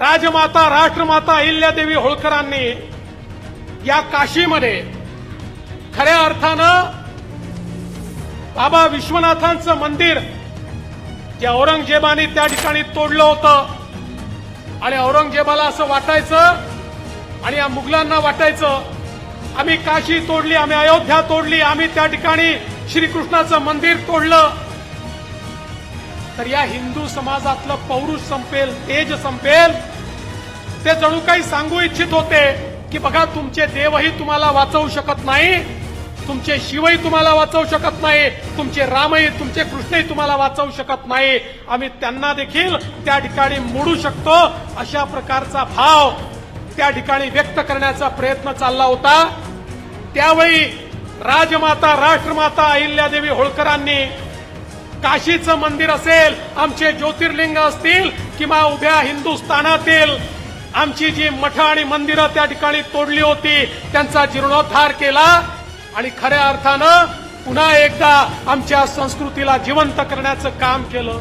राजमाता राष्ट्रमाता अहिल्यादेवी होळकरांनी या काशीमध्ये खऱ्या अर्थानं बाबा विश्वनाथांचं मंदिर जे औरंगजेबाने त्या ठिकाणी तोडलं होतं आणि औरंगजेबाला असं वाटायचं आणि या मुघलांना वाटायचं आम्ही काशी तोडली, आम्ही अयोध्या तोडली, आम्ही त्या ठिकाणी श्रीकृष्णाचं मंदिर तोडलं, तर या हिंदू समाजातलं पौरुष संपेल, तेज संपेल. ते जणू काही सांगू इच्छित होते की बघा तुमचे देवही तुम्हाला वाचवू शकत नाही, तुमचे शिवही तुम्हाला वाचवू शकत नाही, तुमचे रामही तुमचे कृष्णही तुम्हाला वाचवू शकत नाही, आम्ही त्यांना देखील त्या ठिकाणी मोडू शकतो, अशा प्रकारचा भाव त्या ठिकाणी व्यक्त करण्याचा प्रयत्न चालला होता. त्यावेळी राजमाता राष्ट्रमाता अहिल्यादेवी होळकरांनी काशीचं मंदिर असेल, आमचे ज्योतिर्लिंग असतील किंवा उभ्या हिंदुस्थानातील आमची जी मठ आणि मंदिरं त्या ठिकाणी तोडली होती त्यांचा जीर्णोद्धार केला आणि खऱ्या अर्थानं पुन्हा एकदा आमच्या संस्कृतीला जिवंत करण्याचं काम केलं.